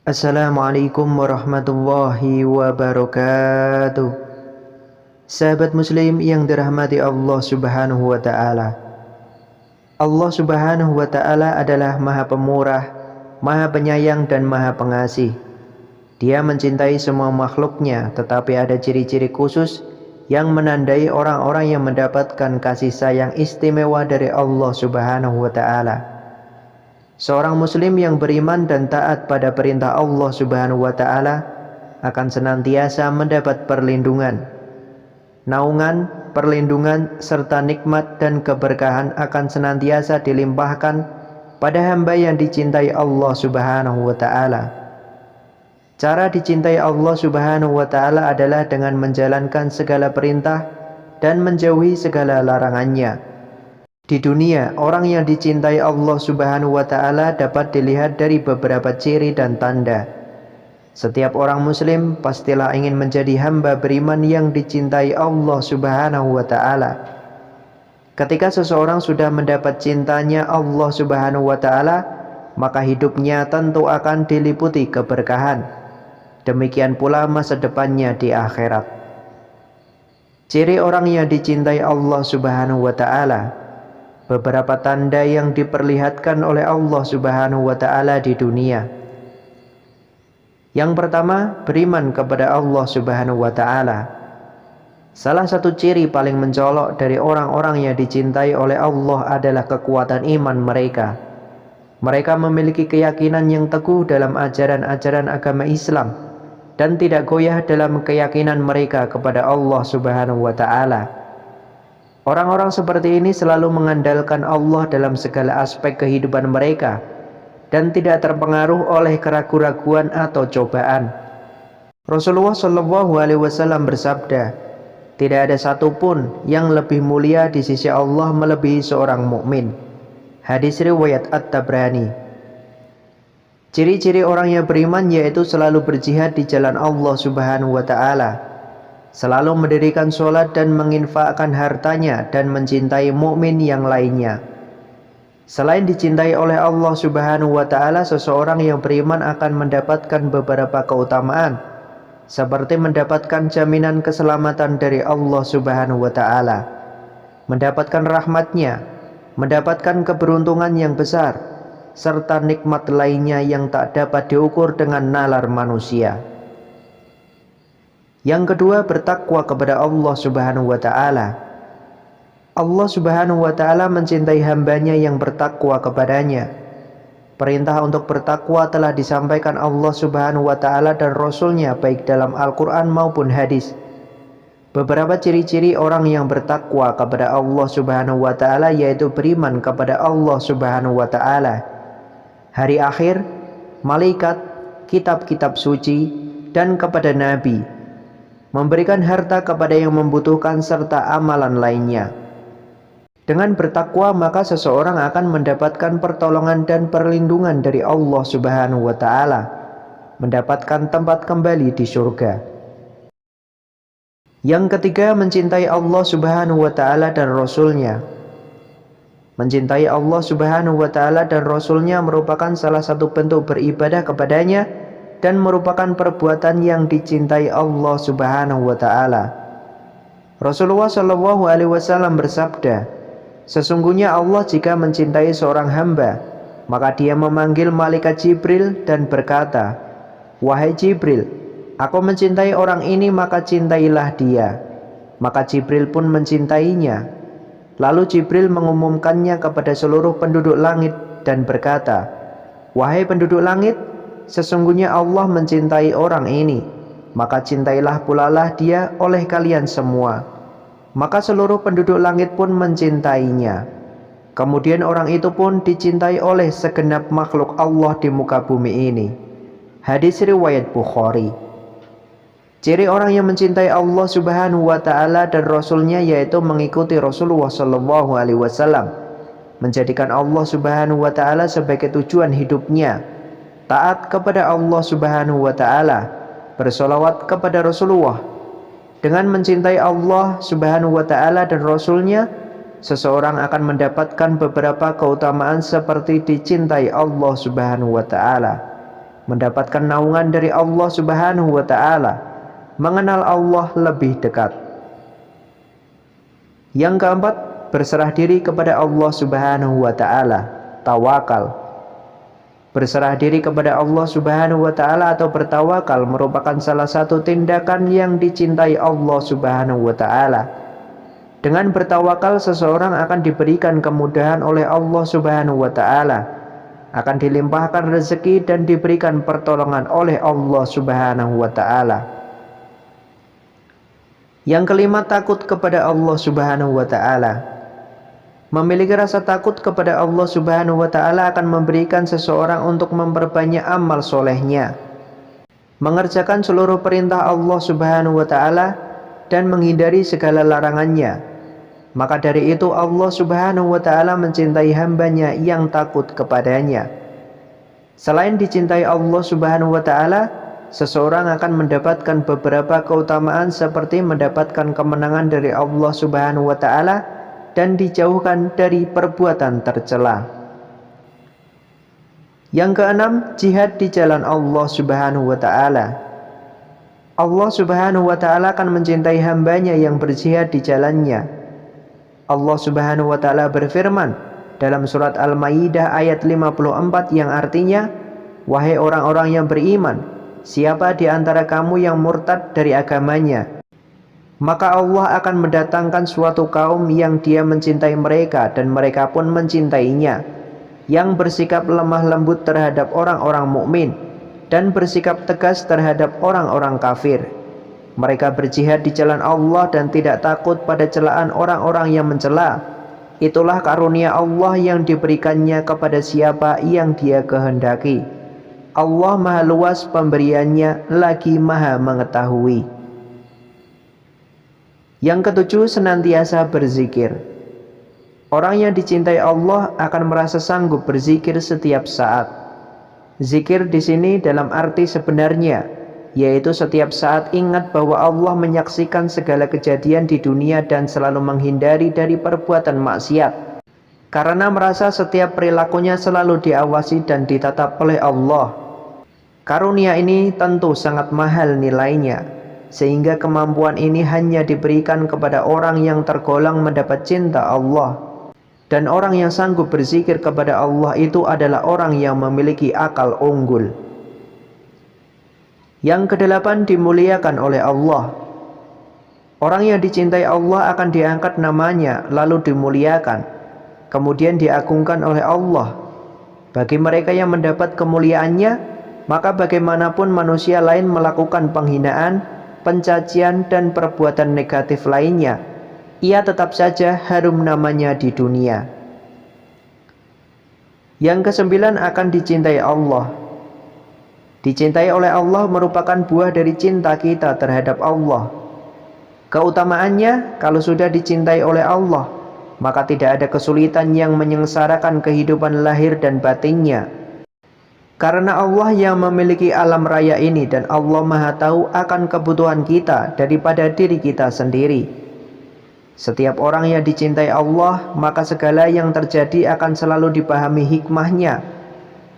Assalamualaikum warahmatullahi wabarakatuh. Sahabat muslim yang dirahmati Allah subhanahu wa ta'ala. Allah subhanahu wa ta'ala adalah maha pemurah, maha penyayang dan maha pengasih. Dia mencintai semua makhluknya, tetapi ada ciri-ciri khusus yang menandai orang-orang yang mendapatkan kasih sayang istimewa dari Allah subhanahu wa ta'ala. Seorang muslim yang beriman dan taat pada perintah Allah subhanahu wa ta'ala akan senantiasa mendapat perlindungan, naungan, perlindungan, serta nikmat dan keberkahan akan senantiasa dilimpahkan pada hamba yang dicintai Allah subhanahu wa ta'ala. Cara dicintai Allah subhanahu wa ta'ala adalah dengan menjalankan segala perintah dan menjauhi segala larangannya. Di dunia, orang yang dicintai Allah subhanahu wa ta'ala dapat dilihat dari beberapa ciri dan tanda. Setiap orang muslim pastilah ingin menjadi hamba beriman yang dicintai Allah subhanahu wa ta'ala. Ketika seseorang sudah mendapat cintanya Allah subhanahu wa ta'ala, maka hidupnya tentu akan diliputi keberkahan. Demikian pula masa depannya di akhirat. Ciri orang yang dicintai Allah subhanahu wa ta'ala. Beberapa tanda yang diperlihatkan oleh Allah subhanahu wa ta'ala di dunia. Yang pertama, beriman kepada Allah subhanahu wa ta'ala. Salah satu ciri paling mencolok dari orang-orang yang dicintai oleh Allah adalah kekuatan iman mereka. Mereka memiliki keyakinan yang teguh dalam ajaran-ajaran agama Islam dan tidak goyah dalam keyakinan mereka kepada Allah subhanahu wa ta'ala. Orang-orang seperti ini selalu mengandalkan Allah dalam segala aspek kehidupan mereka dan tidak terpengaruh oleh keraguan-raguan atau cobaan. Rasulullah Shallallahu Alaihi Wasallam bersabda, tidak ada satupun yang lebih mulia di sisi Allah melebihi seorang mukmin. Hadis riwayat At-Tabrani. Ciri-ciri orang yang beriman yaitu selalu berjihad di jalan Allah Subhanahu wa ta'ala, selalu mendirikan sholat dan menginfakkan hartanya dan mencintai mukmin yang lainnya. Selain dicintai oleh Allah subhanahu wa ta'ala, seseorang yang beriman akan mendapatkan beberapa keutamaan, seperti mendapatkan jaminan keselamatan dari Allah subhanahu wa ta'ala, mendapatkan rahmatnya, mendapatkan keberuntungan yang besar, serta nikmat lainnya yang tak dapat diukur dengan nalar manusia. Yang kedua, bertakwa kepada Allah subhanahu wa ta'ala. Allah subhanahu wa ta'ala mencintai hambanya yang bertakwa kepadanya. Perintah untuk bertakwa telah disampaikan Allah subhanahu wa ta'ala dan Rasulnya baik dalam Al-Quran maupun hadis. Beberapa ciri-ciri orang yang bertakwa kepada Allah subhanahu wa ta'ala yaitu beriman kepada Allah subhanahu wa ta'ala, hari akhir, malaikat, kitab-kitab suci, dan kepada Nabi, memberikan harta kepada yang membutuhkan serta amalan lainnya. Dengan bertakwa maka seseorang akan mendapatkan pertolongan dan perlindungan dari Allah subhanahu wa ta'ala, mendapatkan tempat kembali di surga. Yang ketiga, mencintai Allah subhanahu wa ta'ala dan Rasulnya. Mencintai Allah subhanahu wa ta'ala dan Rasulnya merupakan salah satu bentuk beribadah kepadanya dan merupakan perbuatan yang dicintai Allah subhanahu wa ta'ala. Rasulullah Shallallahu Alaihi Wasallam bersabda, sesungguhnya Allah jika mencintai seorang hamba, maka dia memanggil malaikat Jibril dan berkata, wahai Jibril, aku mencintai orang ini, maka cintailah dia. Maka Jibril pun mencintainya. Lalu Jibril mengumumkannya kepada seluruh penduduk langit dan berkata, wahai penduduk langit, sesungguhnya Allah mencintai orang ini, maka cintailah pula lah dia oleh kalian semua. Maka seluruh penduduk langit pun mencintainya. Kemudian orang itu pun dicintai oleh segenap makhluk Allah di muka bumi ini. Hadis riwayat Bukhari. Ciri orang yang mencintai Allah subhanahu wa ta'ala dan Rasulnya yaitu mengikuti Rasulullah Shallallahu Alaihi Wasallam, menjadikan Allah subhanahu wa ta'ala sebagai tujuan hidupnya, taat kepada Allah subhanahu wa ta'ala, bersolawat kepada Rasulullah. Dengan mencintai Allah subhanahu wa ta'ala dan Rasulnya, seseorang akan mendapatkan beberapa keutamaan seperti dicintai Allah subhanahu wa ta'ala. mendapatkan naungan dari Allah Subhanahu wa taala, mengenal Allah lebih dekat. Yang keempat, berserah diri kepada Allah Subhanahu wa taala, tawakal. Berserah diri kepada Allah Subhanahu wa taala atau bertawakal merupakan salah satu tindakan yang dicintai Allah Subhanahu wa taala. Dengan bertawakal seseorang akan diberikan kemudahan oleh Allah Subhanahu wa taala, akan dilimpahkan rezeki dan diberikan pertolongan oleh Allah Subhanahu wa taala. Yang kelima, takut kepada Allah Subhanahu wa taala. Memiliki rasa takut kepada Allah Subhanahu wa taala akan memberikan seseorang untuk memperbanyak amal solehnya, mengerjakan seluruh perintah Allah Subhanahu wa taala dan menghindari segala larangannya. Maka dari itu Allah Subhanahu wa taala mencintai hambanya yang takut kepadanya. Selain dicintai Allah Subhanahu wa taala, seseorang akan mendapatkan beberapa keutamaan seperti mendapatkan kemenangan dari Allah Subhanahu wa taala dan dijauhkan dari perbuatan tercela. Yang keenam, jihad di jalan Allah Subhanahu wa taala. Allah Subhanahu wa taala akan mencintai hambanya yang berjihad di jalannya. Allah Subhanahu wa taala berfirman dalam surat Al-Maidah ayat 54 yang artinya, "Wahai orang-orang yang beriman, siapa di antara kamu yang murtad dari agamanya, maka Allah akan mendatangkan suatu kaum yang dia mencintai mereka dan mereka pun mencintainya, yang bersikap lemah lembut terhadap orang-orang mukmin dan bersikap tegas terhadap orang-orang kafir. Mereka berjihad di jalan Allah dan tidak takut pada celaan orang-orang yang mencela. Itulah karunia Allah yang diberikannya kepada siapa yang Dia kehendaki. Allah Maha luas pemberiannya, lagi Maha mengetahui." Yang ketujuh, senantiasa berzikir. Orang yang dicintai Allah akan merasa sanggup berzikir setiap saat. Zikir di sini dalam arti sebenarnya, yaitu setiap saat ingat bahwa Allah menyaksikan segala kejadian di dunia dan selalu menghindari dari perbuatan maksiat, karena merasa setiap perilakunya selalu diawasi dan ditatap oleh Allah. Karunia ini tentu sangat mahal nilainya, sehingga kemampuan ini hanya diberikan kepada orang yang tergolong mendapat cinta Allah. Dan orang yang sanggup berzikir kepada Allah itu adalah orang yang memiliki akal unggul. Yang kedelapan, dimuliakan oleh Allah. Orang yang dicintai Allah akan diangkat namanya lalu dimuliakan, kemudian diagungkan oleh Allah. Bagi mereka yang mendapat kemuliaannya, maka bagaimanapun manusia lain melakukan penghinaan, pencacian dan perbuatan negatif lainnya, ia tetap saja harum namanya di dunia. Yang kesembilan, akan dicintai Allah. Dicintai oleh Allah merupakan buah dari cinta kita terhadap Allah. Keutamaannya, kalau sudah dicintai oleh Allah, maka tidak ada kesulitan yang menyengsarakan kehidupan lahir dan batinnya. Karena Allah yang memiliki alam raya ini dan Allah Maha tahu akan kebutuhan kita daripada diri kita sendiri. Setiap orang yang dicintai Allah, maka segala yang terjadi akan selalu dipahami hikmahnya,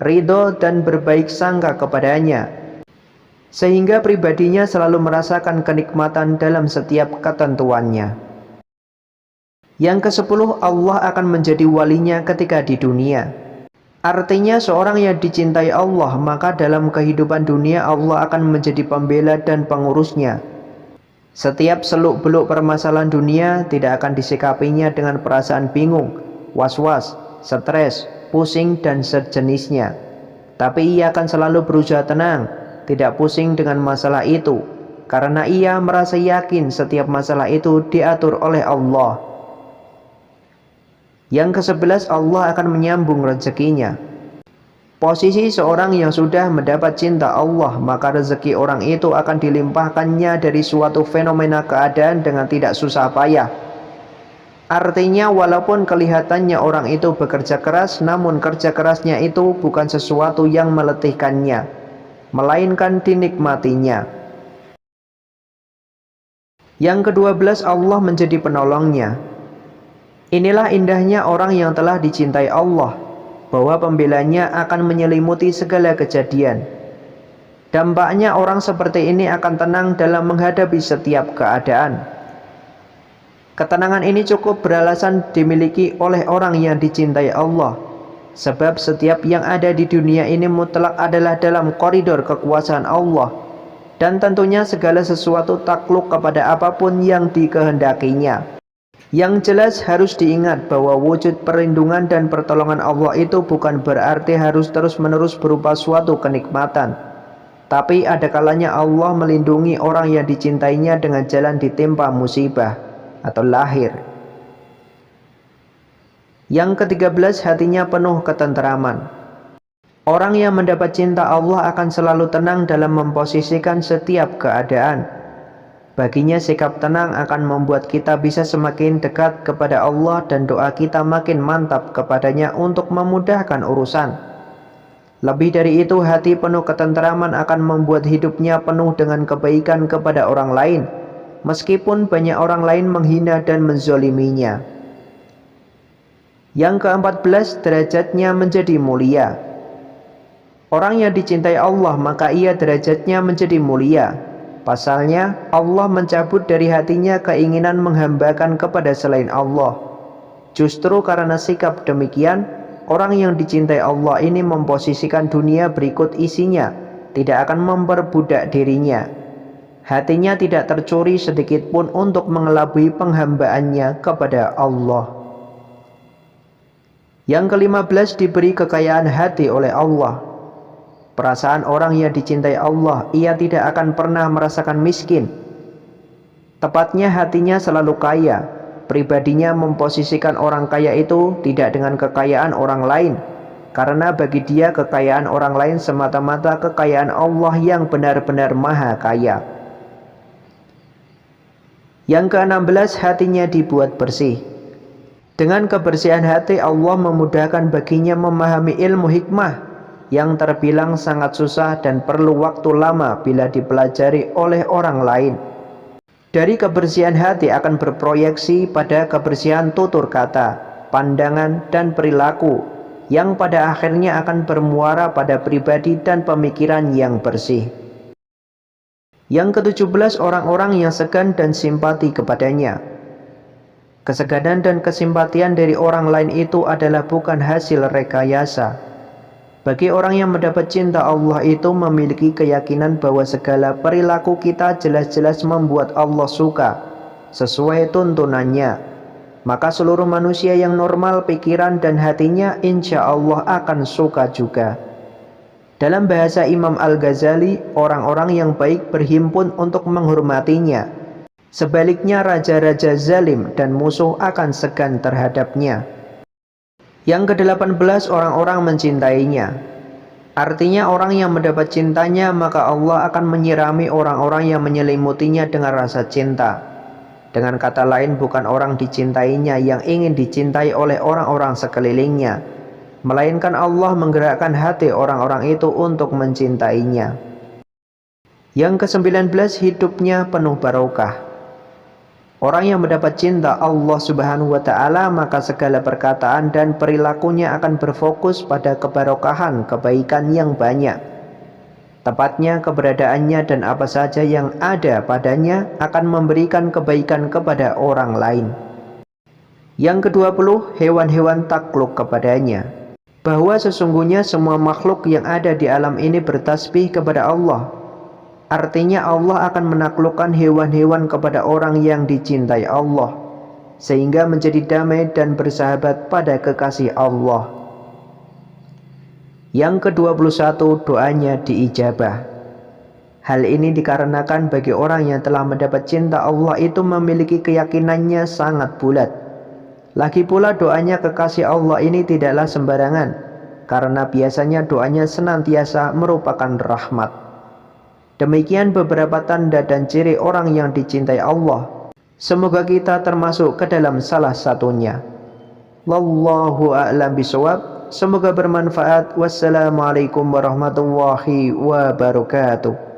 ridho dan berbaik sangka kepadanya, sehingga pribadinya selalu merasakan kenikmatan dalam setiap ketentuannya. Yang kesepuluh, Allah akan menjadi walinya ketika di dunia. Artinya seorang yang dicintai Allah, maka dalam kehidupan dunia Allah akan menjadi pembela dan pengurusnya. Setiap seluk-beluk permasalahan dunia tidak akan disikapinya dengan perasaan bingung, was-was, stres, pusing dan sejenisnya. Tapi ia akan selalu berusaha tenang, tidak pusing dengan masalah itu, karena ia merasa yakin setiap masalah itu diatur oleh Allah. Yang ke-11, Allah akan menyambung rezekinya. Posisi seorang yang sudah mendapat cinta Allah, maka rezeki orang itu akan dilimpahkannya dari suatu fenomena keadaan dengan tidak susah payah. Artinya walaupun kelihatannya orang itu bekerja keras, namun kerja kerasnya itu bukan sesuatu yang meletihkannya, melainkan dinikmatinya. Yang ke-12, Allah menjadi penolongnya. Inilah indahnya orang yang telah dicintai Allah, bahwa pembelanya akan menyelimuti segala kejadian, Dampaknya orang seperti ini akan tenang dalam menghadapi setiap keadaan. Ketenangan ini cukup beralasan dimiliki oleh orang yang dicintai Allah, sebab setiap yang ada di dunia ini mutlak adalah dalam koridor kekuasaan Allah, dan tentunya segala sesuatu takluk kepada apapun yang dikehendakinya. Yang jelas harus diingat bahwa wujud perlindungan dan pertolongan Allah itu bukan berarti harus terus-menerus berupa suatu kenikmatan. Tapi ada kalanya Allah melindungi orang yang dicintainya dengan jalan ditimpa musibah atau lahir. Yang ke-13, hatinya penuh ketenteraman. Orang yang mendapat cinta Allah akan selalu tenang dalam memposisikan setiap keadaan. Baginya sikap tenang akan membuat kita bisa semakin dekat kepada Allah dan doa kita makin mantap kepadanya untuk memudahkan urusan. Lebih dari itu, hati penuh ketenteraman akan membuat hidupnya penuh dengan kebaikan kepada orang lain, meskipun banyak orang lain menghina dan menzoliminya. Yang ke-14, derajatnya menjadi mulia. Orang yang dicintai Allah, maka ia derajatnya menjadi mulia. Pasalnya, Allah mencabut dari hatinya keinginan menghambakan kepada selain Allah. Justru karena sikap demikian, orang yang dicintai Allah ini memposisikan dunia berikut isinya, tidak akan memperbudak dirinya. Hatinya tidak tercuri sedikit pun untuk mengelabui penghambaannya kepada Allah. Yang ke-15, diberi kekayaan hati oleh Allah. Perasaan orang yang dicintai Allah, ia tidak akan pernah merasakan miskin. Tepatnya hatinya selalu kaya. Pribadinya memposisikan orang kaya itu tidak dengan kekayaan orang lain, karena bagi dia kekayaan orang lain semata-mata kekayaan Allah yang benar-benar maha kaya. Yang ke-16, hatinya dibuat bersih. Dengan kebersihan hati, Allah memudahkan baginya memahami ilmu hikmah yang terbilang sangat susah dan perlu waktu lama bila dipelajari oleh orang lain. Dari kebersihan hati akan berproyeksi pada kebersihan tutur kata, pandangan, dan perilaku, yang pada akhirnya akan bermuara pada pribadi dan pemikiran yang bersih. Yang ke-17, orang-orang yang segan dan simpati kepadanya. Keseganan dan kesimpatian dari orang lain itu adalah bukan hasil rekayasa. Bagi orang yang mendapat cinta Allah itu memiliki keyakinan bahwa segala perilaku kita jelas-jelas membuat Allah suka, sesuai tuntunannya. Maka seluruh manusia yang normal pikiran dan hatinya insya Allah akan suka juga. Dalam bahasa Imam Al-Ghazali, orang-orang yang baik berhimpun untuk menghormatinya. Sebaliknya raja-raja zalim dan musuh akan segan terhadapnya. Yang ke-18, orang-orang mencintainya. Artinya orang yang mendapat cintanya, maka Allah akan menyirami orang-orang yang menyelimutinya dengan rasa cinta. Dengan kata lain, bukan orang dicintainya yang ingin dicintai oleh orang-orang sekelilingnya, melainkan Allah menggerakkan hati orang-orang itu untuk mencintainya. Yang ke-19, hidupnya penuh barokah. Orang yang mendapat cinta Allah Subhanahu wa Ta'ala, maka segala perkataan dan perilakunya akan berfokus pada kebarokahan kebaikan yang banyak. Tepatnya keberadaannya dan apa saja yang ada padanya akan memberikan kebaikan kepada orang lain. Yang ke-20, hewan-hewan takluk kepadanya. Bahwa sesungguhnya semua makhluk yang ada di alam ini bertasbih kepada Allah. Artinya Allah akan menaklukkan hewan-hewan kepada orang yang dicintai Allah, sehingga menjadi damai dan bersahabat pada kekasih Allah. Yang ke-21, doanya diijabah. Hal ini dikarenakan bagi orang yang telah mendapat cinta Allah itu memiliki keyakinannya sangat bulat. Lagi pula doanya kekasih Allah ini tidaklah sembarangan, karena biasanya doanya senantiasa merupakan rahmat. Demikian beberapa tanda dan ciri orang yang dicintai Allah. Semoga kita termasuk ke dalam salah satunya. Wallahu a'lam bishawab. Semoga bermanfaat. Wassalamualaikum warahmatullahi wabarakatuh.